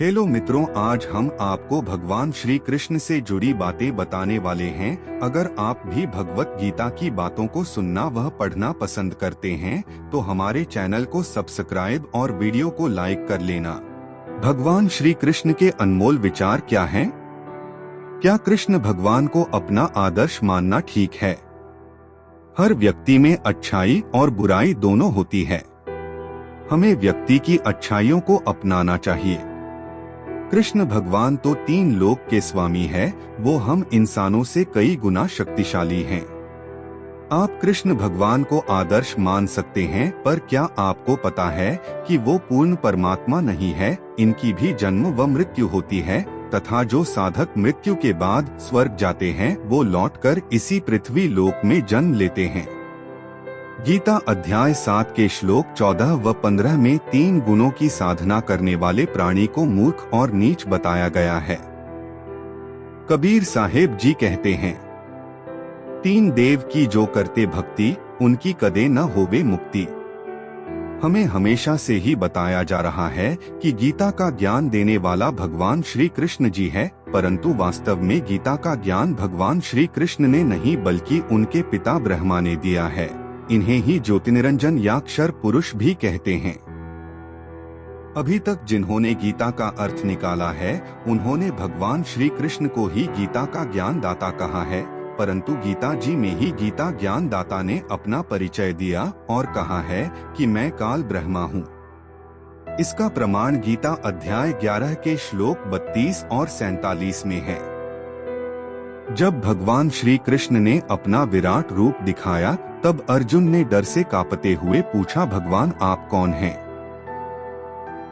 Hello मित्रों, आज हम आपको भगवान श्री कृष्ण से जुड़ी बातें बताने वाले हैं। अगर आप भी भगवत गीता की बातों को सुनना व पढ़ना पसंद करते हैं तो हमारे चैनल को सब्सक्राइब और वीडियो को लाइक कर लेना। भगवान श्री कृष्ण के अनमोल विचार क्या हैं? क्या कृष्ण भगवान को अपना आदर्श मानना ठीक है? हर व्यक्ति में अच्छाई और बुराई दोनों होती है। हमें व्यक्ति की अच्छाइयों को अपनाना चाहिए। कृष्ण भगवान तो तीन लोक के स्वामी है, वो हम इंसानों से कई गुना शक्तिशाली हैं। आप कृष्ण भगवान को आदर्श मान सकते हैं, पर क्या आपको पता है कि वो पूर्ण परमात्मा नहीं है? इनकी भी जन्म व मृत्यु होती है तथा जो साधक मृत्यु के बाद स्वर्ग जाते हैं वो लौटकर इसी पृथ्वी लोक में जन्म लेते हैं। गीता अध्याय 7 के श्लोक 14 व 15 में 3 गुणों की साधना करने वाले प्राणी को मूर्ख और नीच बताया गया है। कबीर साहेब जी कहते हैं, 3 देव की जो करते भक्ति, उनकी कदे न होवे मुक्ति। हमें हमेशा से ही बताया जा रहा है कि गीता का ज्ञान देने वाला भगवान श्री कृष्ण जी है, परंतु वास्तव में गीता का ज्ञान भगवान श्री कृष्ण ने नहीं बल्कि उनके पिता ब्रह्मा ने दिया है। इन्हें ही ज्योतिनिरंजन या अक्षर पुरुष भी कहते हैं। अभी तक जिन्होंने गीता का अर्थ निकाला है उन्होंने भगवान श्री कृष्ण को ही गीता का ज्ञान दाता कहा है, परंतु गीता जी में ही गीता ज्ञान दाता ने अपना परिचय दिया और कहा है कि मैं काल ब्रह्मा हूँ। इसका प्रमाण गीता अध्याय 11 के श्लोक 32 और 47 में है। जब भगवान श्री कृष्ण ने अपना विराट रूप दिखाया तब अर्जुन ने डर से कांपते हुए पूछा, भगवान आप कौन हैं?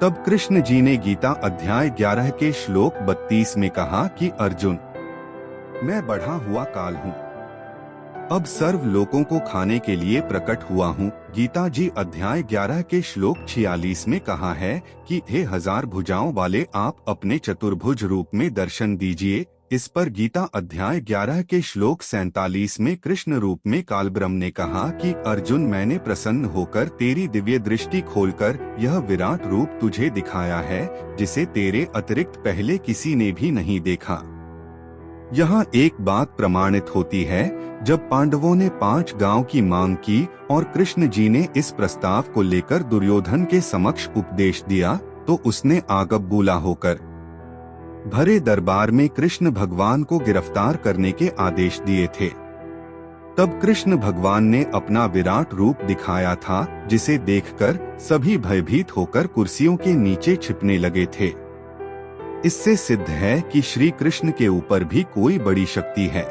तब कृष्ण जी ने गीता अध्याय 11 के श्लोक 32 में कहा कि अर्जुन, मैं बढ़ा हुआ काल हूँ, अब सर्व लोकों को खाने के लिए प्रकट हुआ हूँ। गीता जी अध्याय 11 के श्लोक 46 में कहा है कि हे 1000 भुजाओं वाले आप अपने चतुर्भुज रूप में दर्शन दीजिए। इस पर गीता अध्याय 11 के श्लोक 47 में कृष्ण रूप में कालब्रह्म ने कहा कि अर्जुन, मैंने प्रसन्न होकर तेरी दिव्य दृष्टि खोलकर यह विराट रूप तुझे दिखाया है जिसे तेरे अतिरिक्त पहले किसी ने भी नहीं देखा। यहाँ एक बात प्रमाणित होती है, जब पांडवों ने 5 गांव की मांग की और कृष्ण जी ने इस प्रस्ताव को लेकर दुर्योधन के समक्ष उपदेश दिया तो उसने आगबबूला होकर भरे दरबार में कृष्ण भगवान को गिरफ्तार करने के आदेश दिए थे। तब कृष्ण भगवान ने अपना विराट रूप दिखाया था जिसे देखकर सभी भयभीत होकर कुर्सियों के नीचे छिपने लगे थे। इससे सिद्ध है कि श्री कृष्ण के ऊपर भी कोई बड़ी शक्ति है।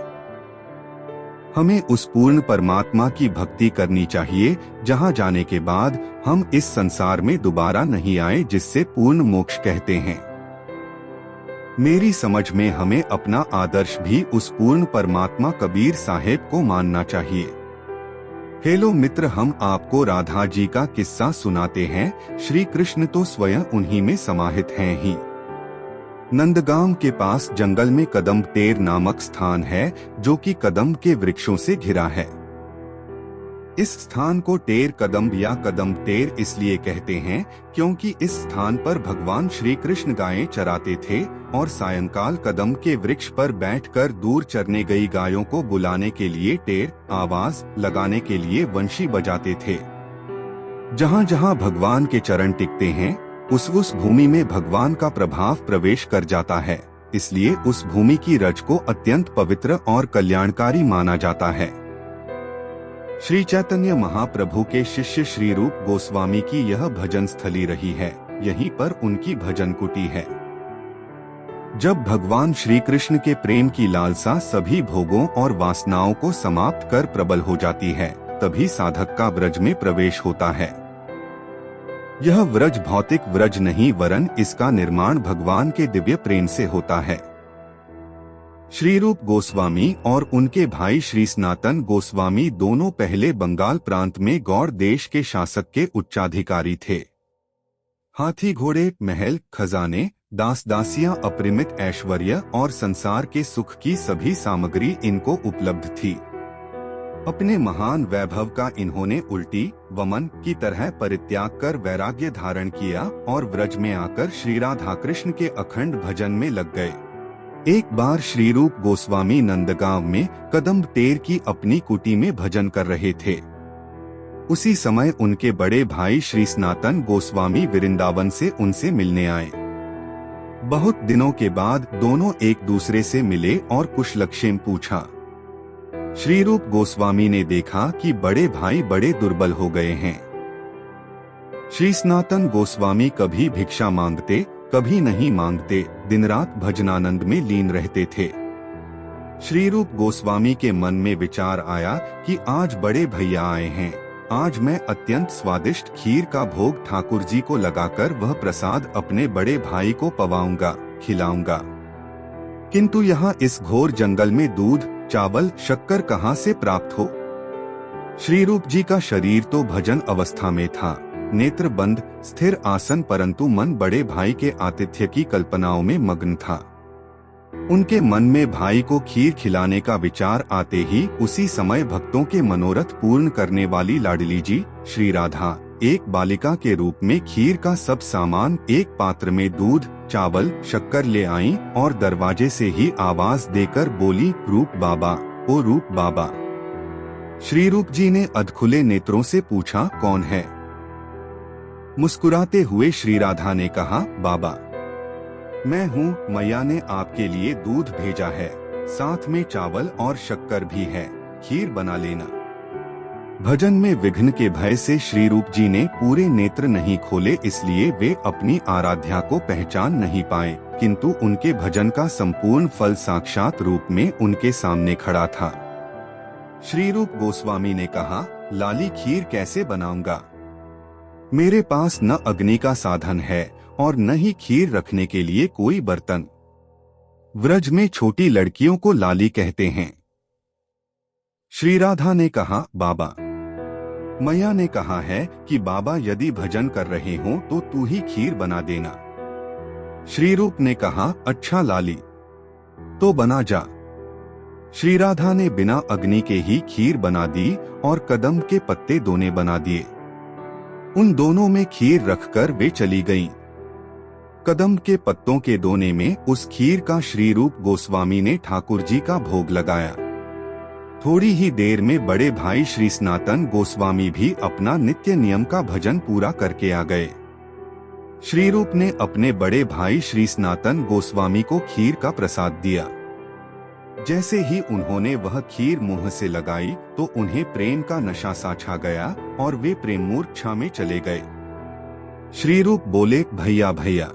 हमें उस पूर्ण परमात्मा की भक्ति करनी चाहिए जहां जाने के बाद हम इस संसार में दोबारा नहीं आए, जिससे पूर्ण मोक्ष कहते हैं। मेरी समझ में हमें अपना आदर्श भी उस पूर्ण परमात्मा कबीर साहेब को मानना चाहिए। हेलो मित्र, हम आपको राधा जी का किस्सा सुनाते हैं। श्री कृष्ण तो स्वयं उन्हीं में समाहित हैं ही। नंदगांव के पास जंगल में कदम्ब टेर नामक स्थान है जो कि कदम्ब के वृक्षों से घिरा है। इस स्थान को टेर कदम्ब या कदम्ब टेर इसलिए कहते हैं क्योंकि इस स्थान पर भगवान श्री कृष्ण गायें चराते थे और सायंकाल कदम्ब के वृक्ष पर बैठकर दूर चरने गई गायों को बुलाने के लिए टेर आवाज लगाने के लिए वंशी बजाते थे। जहाँ जहाँ भगवान के चरण टिकते हैं उस भूमि में भगवान का प्रभाव प्रवेश कर जाता है, इसलिए उस भूमि की रज को अत्यंत पवित्र और कल्याणकारी माना जाता है। श्री चैतन्य महाप्रभु के शिष्य श्री रूप गोस्वामी की यह भजन स्थली रही है, यहीं पर उनकी भजन कुटी है। जब भगवान श्री कृष्ण के प्रेम की लालसा सभी भोगों और वासनाओं को समाप्त कर प्रबल हो जाती है, तभी साधक का व्रज में प्रवेश होता है। यह व्रज भौतिक व्रज नहीं, वरन इसका निर्माण भगवान के दिव्य प्रेम से होता है। श्री रूप गोस्वामी और उनके भाई श्री सनातन गोस्वामी दोनों पहले बंगाल प्रांत में गौड़ देश के शासक के उच्चाधिकारी थे। हाथी घोड़े, महल, खजाने, दास दासियां, अपरिमित ऐश्वर्य और संसार के सुख की सभी सामग्री इनको उपलब्ध थी। अपने महान वैभव का इन्होंने उल्टी वमन की तरह परित्याग कर वैराग्य धारण किया और व्रज में आकर श्री राधा कृष्ण के अखंड भजन में लग गए। एक बार श्री रूप गोस्वामी नंदगांव में कदम्ब टेर की अपनी कुटी में भजन कर रहे थे। उसी समय उनके बड़े भाई श्री सनातन गोस्वामी वृंदावन से उनसे मिलने आए। बहुत दिनों के बाद दोनों एक दूसरे से मिले और कुशलक्षेम पूछा। श्री रूप गोस्वामी ने देखा कि बड़े भाई बड़े दुर्बल हो गए हैं। श्री सनातन गोस्वामी कभी भिक्षा मांगते, कभी नहीं मांगते, दिन रात भजनानंद में लीन रहते थे। श्री रूप गोस्वामी के मन में विचार आया कि आज बड़े भैया आए हैं, आज मैं अत्यंत स्वादिष्ट खीर का भोग ठाकुर जी को लगाकर वह प्रसाद अपने बड़े भाई को पवाऊंगा, खिलाऊंगा। किंतु यहाँ इस घोर जंगल में दूध, चावल, शक्कर कहाँ से प्राप्त हो? श्री रूप जी का शरीर तो भजन अवस्था में था, नेत्र बंद, स्थिर आसन, परंतु मन बड़े भाई के आतिथ्य की कल्पनाओं में मग्न था। उनके मन में भाई को खीर खिलाने का विचार आते ही उसी समय भक्तों के मनोरथ पूर्ण करने वाली लाडली जी श्री राधा एक बालिका के रूप में खीर का सब सामान एक पात्र में दूध, चावल, शक्कर ले आईं और दरवाजे से ही आवाज देकर बोली, रूप बाबा, ओ रूप बाबा। श्री रूप जी ने अधखुले नेत्रों से पूछा, कौन है? मुस्कुराते हुए श्री राधा ने कहा, बाबा मैं हूँ, मैया ने आपके लिए दूध भेजा है, साथ में चावल और शक्कर भी है, खीर बना लेना। भजन में विघ्न के भय से श्री रूप जी ने पूरे नेत्र नहीं खोले, इसलिए वे अपनी आराध्या को पहचान नहीं पाए, किंतु उनके भजन का संपूर्ण फल साक्षात रूप में उनके सामने खड़ा था। श्री रूप गोस्वामी ने कहा, लाली खीर कैसे बनाऊंगा? मेरे पास न अग्नि का साधन है और न ही खीर रखने के लिए कोई बर्तन। व्रज में छोटी लड़कियों को लाली कहते हैं। श्री राधा ने कहा, बाबा। मैया ने कहा है कि बाबा यदि भजन कर रहे हो तो तू ही खीर बना देना। श्री रूप ने कहा, अच्छा लाली, तो बना जा। श्री राधा ने बिना अग्नि के ही खीर बना दी और कदम के पत्ते दोने बना दिए। उन दोनों में खीर रखकर वे चली गईं। कदम के पत्तों के दोने में उस खीर का श्री रूप गोस्वामी ने ठाकुर जी का भोग लगाया। थोड़ी ही देर में बड़े भाई श्री सनातन गोस्वामी भी अपना नित्य नियम का भजन पूरा करके आ गए। श्री रूप ने अपने बड़े भाई श्री सनातन गोस्वामी को खीर का प्रसाद दिया। जैसे ही उन्होंने वह खीर मुंह से लगाई तो उन्हें प्रेम का नशा सा छा गया और वे प्रेम मूर्छा में चले गए। श्री रूप बोले, भैया भैया,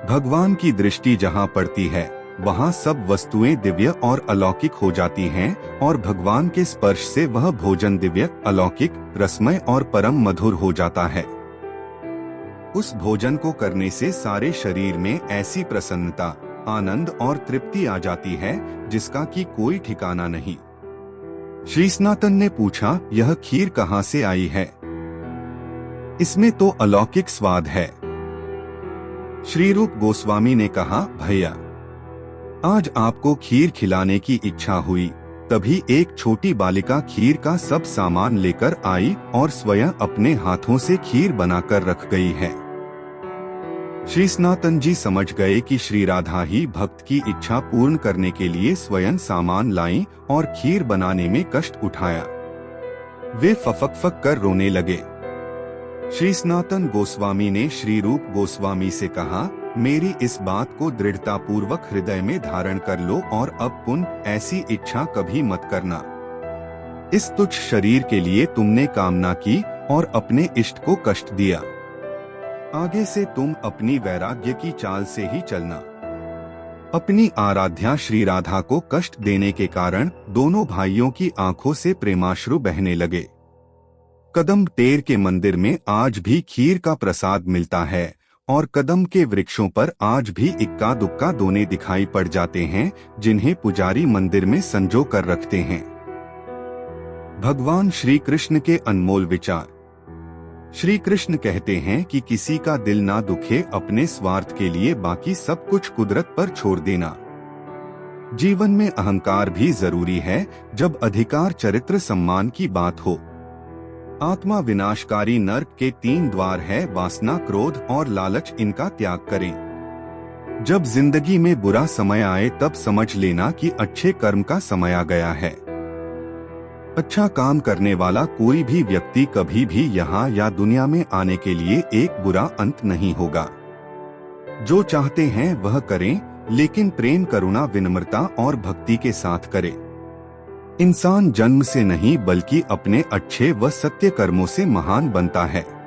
भगवान की दृष्टि जहाँ पड़ती है वहाँ सब वस्तुएं दिव्य और अलौकिक हो जाती हैं और भगवान के स्पर्श से वह भोजन दिव्य, अलौकिक, रसमय और परम मधुर हो जाता है। उस भोजन को करने से सारे शरीर में ऐसी प्रसन्नता, आनंद और तृप्ति आ जाती है जिसका कि कोई ठिकाना नहीं। श्री सनातन ने पूछा, यह खीर कहाँ से आई है? इसमें तो अलौकिक स्वाद है। श्री रूप गोस्वामी ने कहा, भैया, आज आपको खीर खिलाने की इच्छा हुई, तभी एक छोटी बालिका खीर का सब सामान लेकर आई और स्वयं अपने हाथों से खीर बनाकर रख गई है। श्री सनातन जी समझ गए कि श्री राधा ही भक्त की इच्छा पूर्ण करने के लिए स्वयं सामान लाई और खीर बनाने में कष्ट उठाया। वे फफक कर रोने लगे। श्री सनातन गोस्वामी ने श्री रूप गोस्वामी से कहा, मेरी इस बात को दृढ़ता पूर्वक हृदय में धारण कर लो और अब पुनः ऐसी इच्छा कभी मत करना। इस तुच्छ शरीर के लिए तुमने कामना की और अपने इष्ट को कष्ट दिया। आगे से तुम अपनी वैराग्य की चाल से ही चलना। अपनी आराध्या श्री राधा को कष्ट देने के कारण दोनों भाइयों की आंखों से प्रेमाश्रु बहने लगे। कदम टेर के मंदिर में आज भी खीर का प्रसाद मिलता है और कदम के वृक्षों पर आज भी इक्का दुक्का दोने दिखाई पड़ जाते हैं, जिन्हें पुजारी मंदिर में संजो कर रखते हैं। भगवान श्री कृष्ण के अनमोल विचार। श्री कृष्ण कहते हैं कि किसी का दिल ना दुखे, अपने स्वार्थ के लिए बाकी सब कुछ कुदरत पर छोड़ देना। जीवन में अहंकार भी जरूरी है जब अधिकार, चरित्र, सम्मान की बात हो। आत्मा विनाशकारी नर्क के 3 द्वार है, वासना, क्रोध और लालच। इनका त्याग करें। जब जिंदगी में बुरा समय आए तब समझ लेना कि अच्छे कर्म का समय आ गया है। अच्छा काम करने वाला कोई भी व्यक्ति कभी भी यहाँ या दुनिया में आने के लिए एक बुरा अंत नहीं होगा। जो चाहते हैं वह करें, लेकिन प्रेम, करुणा, विनम्रता और भक्ति के साथ करें। इंसान जन्म से नहीं बल्कि अपने अच्छे व सत्य कर्मों से महान बनता है।